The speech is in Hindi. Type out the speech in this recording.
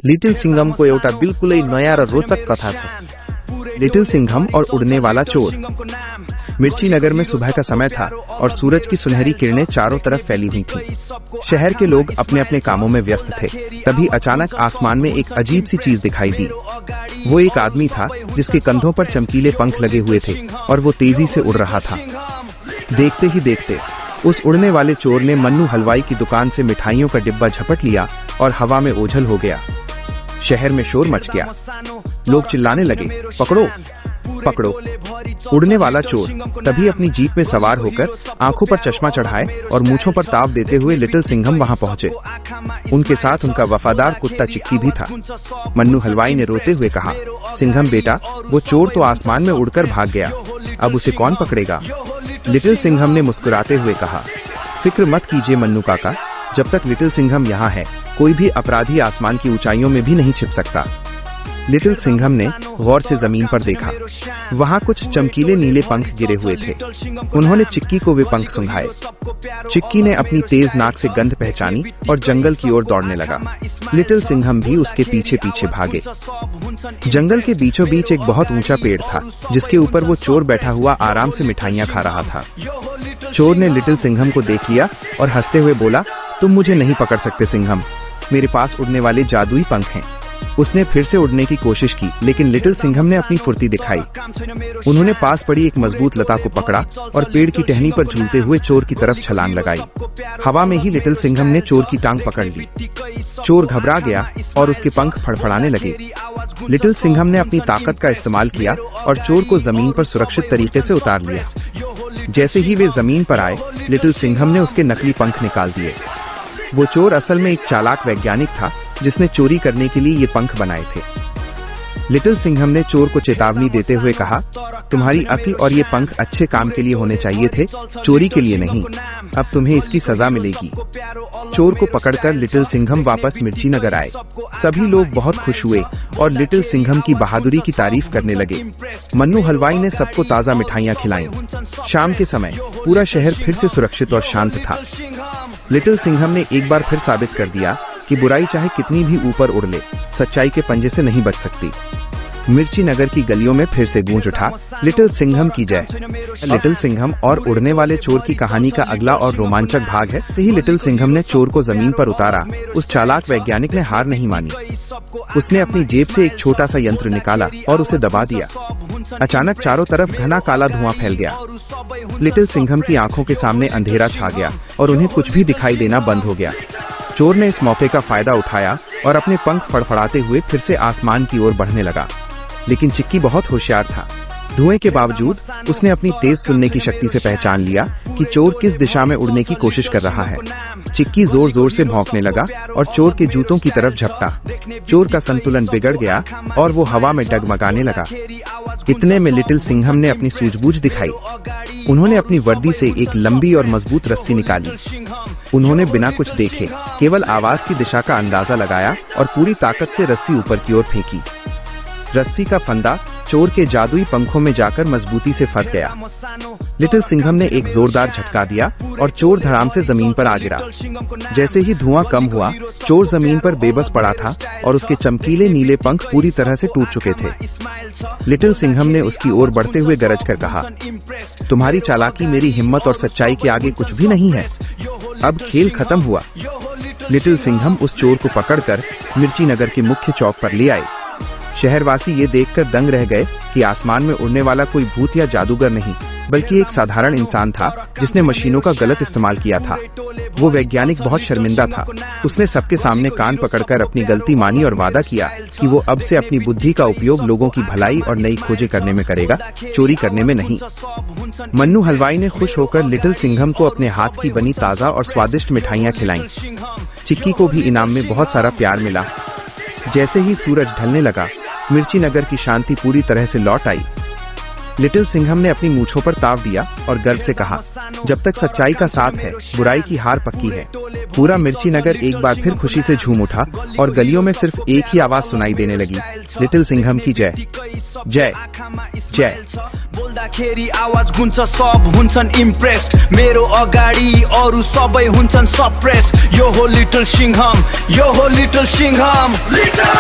लिटिल सिंघम को एउटा बिल्कुलै नयाँ र रोचक कथा छ। लिटिल सिंघम और उड़ने वाला चोर। मिर्ची नगर में सुबह का समय था और सूरज की सुनहरी किरणें चारों तरफ फैली हुई थीं। शहर के लोग अपने अपने कामों में व्यस्त थे। तभी अचानक आसमान में एक अजीब सी चीज दिखाई दी। वो एक आदमी था जिसके कंधों पर चमकीले पंख लगे हुए थे और वो तेजी से उड़ रहा था। देखते ही देखते उस उड़ने वाले चोर ने मन्नू हलवाई की दुकान से मिठाइयों का डिब्बा झपट लिया और हवा में ओझल हो गया। शहर में शोर मच गया। लोग चिल्लाने लगे, पकड़ो पकड़ो उड़ने वाला चोर। तभी अपनी जीप में सवार होकर आंखों पर चश्मा चढ़ाए और मूंछों पर ताव देते हुए लिटिल सिंघम वहां पहुंचे। उनके साथ उनका वफादार कुत्ता चिक्की भी था। मन्नू हलवाई ने रोते हुए कहा, सिंघम बेटा, वो चोर तो आसमान में उड़कर भाग गया, अब उसे कौन पकड़ेगा? लिटिल सिंघम ने मुस्कुराते हुए कहा, फिक्र मत कीजिए मन्नू काका, जब तक लिटिल सिंघम यहाँ है कोई भी अपराधी आसमान की ऊंचाइयों में भी नहीं छिप सकता। लिटिल सिंघम ने गौर से जमीन पर देखा। वहां कुछ चमकीले नीले पंख गिरे हुए थे। उन्होंने चिक्की को वे पंख सुंघाए। चिक्की ने अपनी तेज नाक से गंध पहचानी और जंगल की ओर दौड़ने लगा। लिटिल सिंघम भी उसके पीछे पीछे भागे। जंगल के बीचों बीच एक बहुत ऊंचा पेड़ था जिसके ऊपर वो चोर बैठा हुआ आराम से मिठाइयां खा रहा था। चोर ने लिटिल सिंघम को देख लिया और हंसते हुए बोला, तुम मुझे नहीं पकड़ सकते सिंघम, मेरे पास उड़ने वाले जादुई पंख हैं। उसने फिर से उड़ने की कोशिश की, लेकिन लिटिल सिंघम ने अपनी फुर्ती दिखाई। उन्होंने पास पड़ी एक मजबूत लता को पकड़ा और पेड़ की टहनी पर झूलते हुए चोर की तरफ छलांग लगाई। हवा में ही लिटिल सिंघम ने चोर की टांग पकड़ ली। चोर घबरा गया और उसके पंख फड़फड़ाने लगे। लिटिल सिंघम ने अपनी ताकत का इस्तेमाल किया और चोर को जमीन पर सुरक्षित तरीके से उतार लिया। जैसे ही वे जमीन पर आए, लिटिल सिंघम ने उसके नकली पंख निकाल दिए। वो चोर असल में एक चालाक वैज्ञानिक था जिसने चोरी करने के लिए ये पंख बनाए थे। लिटिल सिंघम ने चोर को चेतावनी देते हुए कहा, तुम्हारी अक्ल और ये पंख अच्छे काम के लिए होने चाहिए थे, चोरी के लिए नहीं। अब तुम्हें इसकी सजा मिलेगी। चोर को पकड़कर लिटिल सिंघम वापस मिर्ची नगर आए। सभी लोग बहुत खुश हुए और लिटिल सिंघम की बहादुरी की तारीफ करने लगे। मन्नू हलवाई ने सबको ताज़ा मिठाइयाँ खिलाईं। शाम के समय पूरा शहर फिर से सुरक्षित और शांत था। लिटिल सिंघम ने एक बार फिर साबित कर दिया कि बुराई चाहे कितनी भी ऊपर उड़ ले, सच्चाई के पंजे से नहीं बच सकती। मिर्ची नगर की गलियों में फिर से गूंज उठा, लिटिल सिंघम की जय। लिटिल सिंघम और उड़ने वाले चोर की कहानी का अगला और रोमांचक भाग है। सही लिटिल सिंघम ने चोर को जमीन पर उतारा। उस चालाक वैज्ञानिक ने हार नहीं मानी। उसने अपनी जेब से एक छोटा सा यंत्र निकाला और उसे दबा दिया। अचानक चारों तरफ घना काला धुआं फैल गया। लिटिल सिंघम की आंखों के सामने अंधेरा छा गया और उन्हें कुछ भी दिखाई देना बंद हो गया। चोर ने इस मौके का फायदा उठाया और अपने पंख फड़फड़ाते हुए फिर से आसमान की ओर बढ़ने लगा। लेकिन चिक्की बहुत होशियार था। धुएं के बावजूद उसने अपनी तेज सुनने की शक्ति से पहचान लिया कि चोर किस दिशा में उड़ने की कोशिश कर रहा है। चिक्की जोर जोर से भौंकने लगा और चोर के जूतों की तरफ झपटा। चोर का संतुलन बिगड़ गया और वो हवा में डगमगाने लगा। इतने में लिटिल सिंघम ने अपनी सूझबूझ दिखाई। उन्होंने अपनी वर्दी से एक लंबी और मजबूत रस्सी निकाली। उन्होंने बिना कुछ देखे केवल आवाज की दिशा का अंदाजा लगाया और पूरी ताकत से रस्सी ऊपर की ओर फेंकी। रस्सी का फंदा चोर के जादुई पंखों में जाकर मजबूती से फंस गया। लिटिल सिंघम ने एक जोरदार झटका दिया और चोर धड़ाम से जमीन पर आ गिरा। जैसे ही धुआं कम हुआ, चोर जमीन पर बेबस पड़ा था और उसके चमकीले नीले पंख पूरी तरह से टूट चुके थे। लिटिल सिंघम ने उसकी ओर बढ़ते हुए गरज कर कहा, तुम्हारी चालाकी मेरी हिम्मत और सच्चाई के आगे कुछ भी नहीं है। अब खेल खत्म हुआ। लिटिल सिंघम उस चोर को पकड़कर मिर्ची नगर के मुख्य चौक पर ले आए। शहरवासी ये देखकर दंग रह गए कि आसमान में उड़ने वाला कोई भूत या जादूगर नहीं, बल्कि एक साधारण इंसान था जिसने मशीनों का गलत इस्तेमाल किया था। वो वैज्ञानिक बहुत शर्मिंदा था। उसने सबके सामने कान पकड़कर अपनी गलती मानी और वादा किया कि वो अब से अपनी बुद्धि का उपयोग लोगों की भलाई और नई खोजें करने में करेगा, चोरी करने में नहीं। मन्नू हलवाई ने खुश होकर लिटिल सिंघम को अपने हाथ की बनी ताज़ा और स्वादिष्ट मिठाइयाँ खिलाईं। चिक्की को भी इनाम में बहुत सारा प्यार मिला। जैसे ही सूरज ढलने लगा, मिर्ची नगर की शांति पूरी तरह से लौट आई। लिटिल सिंघम ने अपनी मूंछों पर ताव दिया और गर्व से कहा, जब तक सच्चाई का साथ है, बुराई की हार पक्की है। पूरा मिर्ची नगर एक बार फिर खुशी से झूम उठा और गलियों में सिर्फ एक ही आवाज सुनाई देने लगी, लिटिल सिंघम की जय जय जय। बोल्दाखेरि आवाज गुन्छ सब हुन्छन् इम्प्रेस्ड मेरो अगाडि अरु सबै हुन्छन् सप्रेस्ड यो हो लिटल सिंघम यो हो लिटल सिंघम लिटल